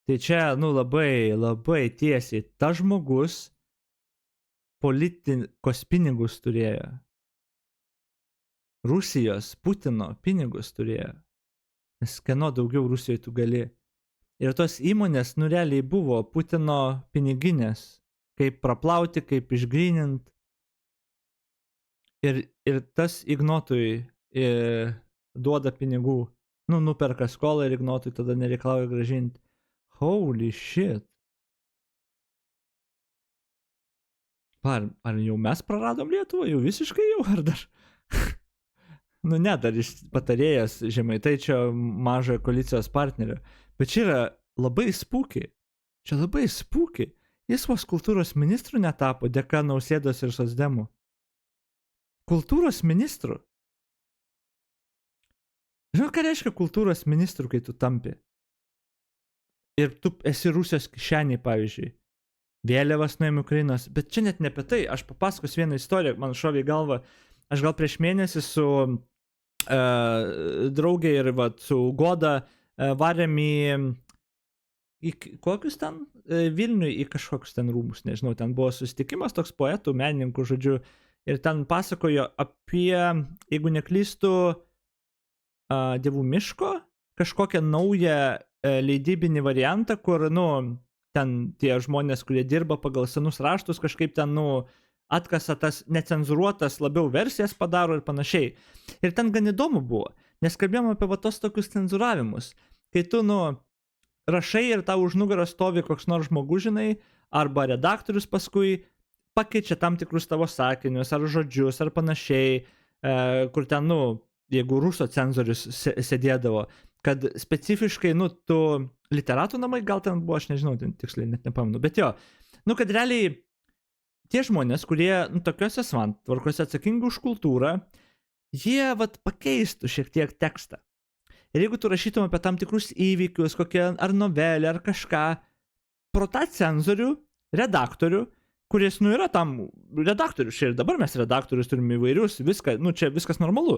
Tai čia, labai tiesiai. Ta žmogus politikos pinigus turėjo. Rusijos, Putino pinigus turėjo. Nes kieno daugiau Rusijoje tu gali. Ir tos įmonės, realiai buvo Putino piniginės. Kaip praplauti, kaip išgrynint. Ir tas Ignotui duoda pinigų. Nuperka skolą ir Ignotui tada nereikalauja gražinti. Holy shit. Ar jau mes praradom Lietuvą? Jau visiškai jau, ar dar? Ne, dar iš patarėjas Žemaitaičio mažojo koalicijos partnerio. Bet čia yra labai spūki. Čia labai spūki. Jis vos kultūros ministru netapo dėka Nausėdos ir socdemų. Kultūros ministru. Žinau, ką reiškia kultūros ministru, kai tu tampi? Ir tu esi Rusijos kišeniai, pavyzdžiui. Vėliavas nuėmė Ukrainos. Bet čia net ne apie tai. Aš papasakosiu vieną istoriją. Man šovė į galvą. Aš gal prieš mėnesį su draugė ir su Goda varėm į kokius ten Vilniui, į kažkokius ten rūmus, nežinau, ten buvo susitikimas toks poetų, menininkų, žodžiu, ir ten pasakojo apie, jeigu neklystu, Dievų miško, kažkokią naują leidybinį variantą, kur, ten tie žmonės, kurie dirba pagal senus raštus, kažkaip ten, atkasa tas necenzūruotas labiau versijas padaro ir panašiai. Ir ten gan įdomu buvo, nes kalbėjom apie tos tokius cenzūravimus. Kai tu, rašai ir tau už nugarą stovi koks nors žmogus, žinai, arba redaktorius paskui pakeičia tam tikrus tavo sakinius, ar žodžius, ar panašiai, kur ten, jeigu ruso cenzorius sėdėdavo, kad specifiškai, tu literatų namai, gal ten buvo, aš nežinau, ten tiksliai net nepamenu, bet jo, kad realiai tie žmonės, kurie tokiuose svantvarkose atsakingi už kultūrą, jie pakeistų šiek tiek tekstą. Ir jeigu tu rašytum apie tam tikrus įvykius, kokią ar novelę, ar kažką, pro tą cenzorių, redaktorių, kuris, yra tam redaktorius, ir dabar mes redaktorius turime įvairius, viską, čia viskas normalu,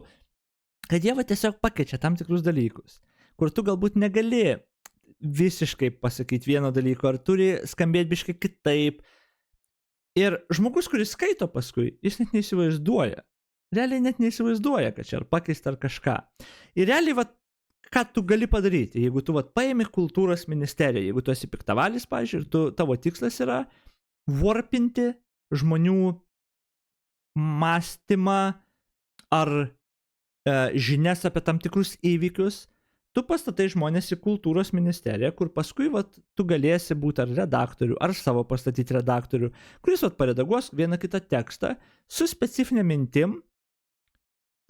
kad jie tiesiog pakeičia tam tikrus dalykus, kur tu galbūt negali visiškai pasakyti vieno dalyko, ar turi skambėti biškai kitaip. Ir žmogus, kuris skaito paskui, jis net neįsivaizduoja. Realiai net neįsivaizduoja, kad čia ar pakeista ar kažką. Ir realiai, ką tu gali padaryti, jeigu tu paimi kultūros ministeriją, jeigu tu esi piktavalis, pavyzdžiui, ir tavo tikslas yra warpinti žmonių mąstymą ar žinias apie tam tikrus įvykius, tu pastatai žmonės į kultūros ministeriją, kur paskui tu galėsi būti ar redaktorių, ar savo pastatyti redaktorių, kuris paredaguos vieną kitą tekstą su specifinė mintim,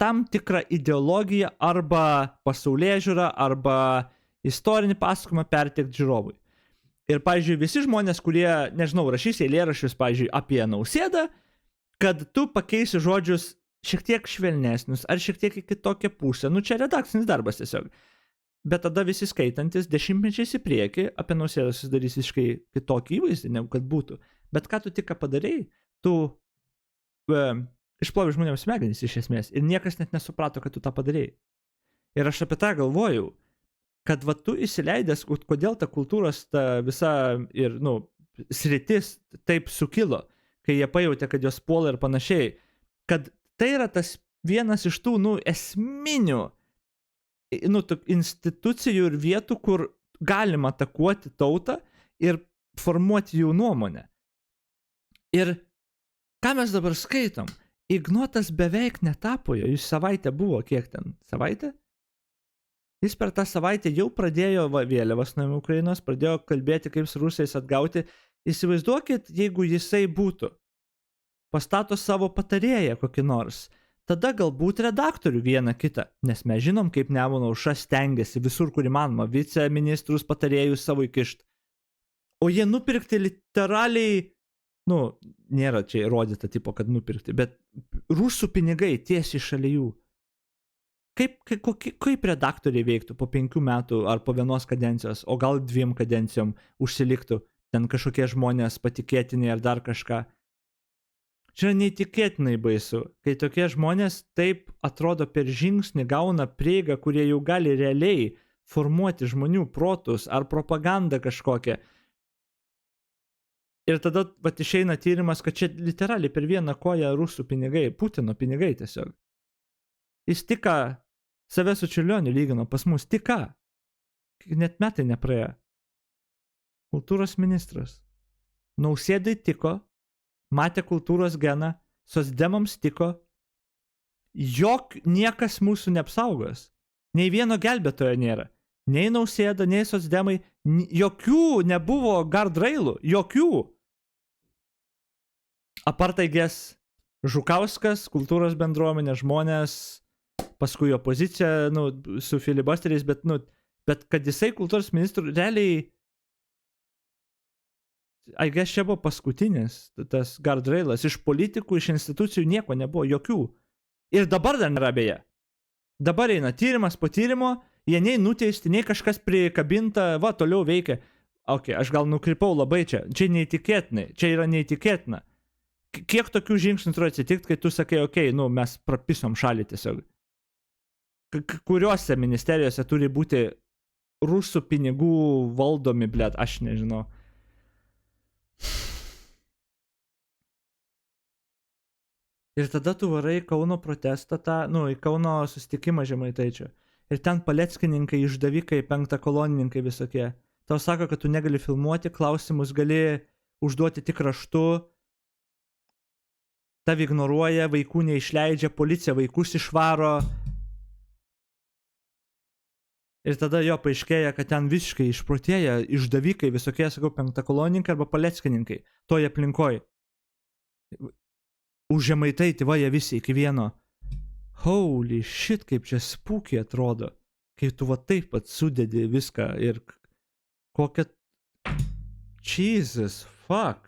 tam tikrą ideologiją arba pasaulėžiūrą, arba istorinį pasakojimą perteikti žiūrovui. Ir, pavyzdžiui, visi žmonės, kurie, nežinau, rašys eilėraščius, pavyzdžiui, apie Nausėdą, kad tu pakeisi žodžius šiek tiek švelnesnius, ar šiek tiek į kitokią pusę. Čia redakcinis darbas tiesiog. Bet tada visi skaitantis dešimtmečiais į priekį apie Nausėdą susidarys visiškai kitokį įvaizdį, negu kad būtų. Bet ką tu tik padarei, tu išplovė žmonėms smegenys iš esmės ir niekas net nesuprato, kad tu tą padarei. Ir aš apie tą galvojau, kad tu įsileidęs, kodėl ta kultūros ta visa ir, sritis taip sukilo, kai jie pajautė, kad jos puola ir panašiai, kad tai yra tas vienas iš tų, esminių institucijų ir vietų, kur galima atakuoti tautą ir formuoti jų nuomonę. Ir ką mes dabar skaitom? Ignotas beveik netapo jo, jis savaitę buvo, kiek ten? Savaitę? Jis per tą savaitę jau pradėjo vėliavas nuo Ukrainos, pradėjo kalbėti, kaip su rusais atgauti. Įsivaizduokit, jeigu jisai būtų, pastato savo patarėją kokį nors, tada galbūt redaktorių vieną kitą, nes mes žinom, kaip Nemuno aušra stengiasi visur, kur įmanoma, viceministrus patarėjus savo įkišti. O jie nupirkti literaliai, nėra čia įrodyta tipo, kad nupirkti, bet rusų pinigai tiesiai šalia jų. Kaip redaktoriai veiktų po 5 metų ar po 1 kadencijos, o gal 2 kadencijom užsiliktų ten kažkokie žmonės patikėtiniai ar dar kažką. Čia neįtikėtinai baisu, kai tokie žmonės taip atrodo per žingsnį gauna prieigą, kurie jau gali realiai formuoti žmonių protus ar propagandą kažkokią. Ir tada vat išeina tyrimas, kad čia literaliai per vieną koją rusų pinigai, Putino pinigai tiesiog. Jis tik ką save su Čiurlioniu lygino pas mus, tik ką. Net metai nepraėjo. Kultūros ministras. Nausėdai tiko, matė kultūros geną, socdemams tiko, niekas mūsų neapsaugos. Nei vieno gelbėtojo nėra. Nei Nausėda, nei socdemai, jokių nebuvo guardrailų, jokių. Apart, I guess, Žukauskas, kultūros bendruomenė, žmonės, paskui opozicija, su filibusteriais, bet kad jisai kultūros ministrų, realiai, I guess, čia buvo paskutinis, tas guardrailas, iš politikų, iš institucijų nieko nebuvo, jokių. Ir dabar dar nėra beje. Dabar eina tyrimas po tyrimo, jie nei nuteisti, nei kažkas prikabinta, toliau veikia. Ok, aš gal nukrypau labai čia neįtikėtinai, čia yra neįtikėtina. Kiek tokių žingsnių turi atsitikti, kai tu sakai, ok, mes prapisom šalį tiesiog. Kuriuose ministerijose turi būti rusų pinigų valdomi, blėt, aš nežinau. Ir tada tu varai Kauno protestą, į Kauno susitikimą Žemaitaičio. Ir ten paleckininkai, išdavikai, penktakolonininkai visokie. Tau sako, kad tu negali filmuoti, klausimus gali užduoti tik raštu, tav ignoruoja, vaikų neišleidžia, policija vaikus išvaro. Ir tada jo paaiškėja, kad ten visiškai išprotėja išdavikai, visokie, sakau, penktakolonininkai arba paleckininkai, toj aplinkoj. Už Žemaitaitį, jie visi iki vieno. Holy shit, kaip čia spūkiai atrodo. Kai tu taip pat sudedi viską ir kokia... Jesus, fuck.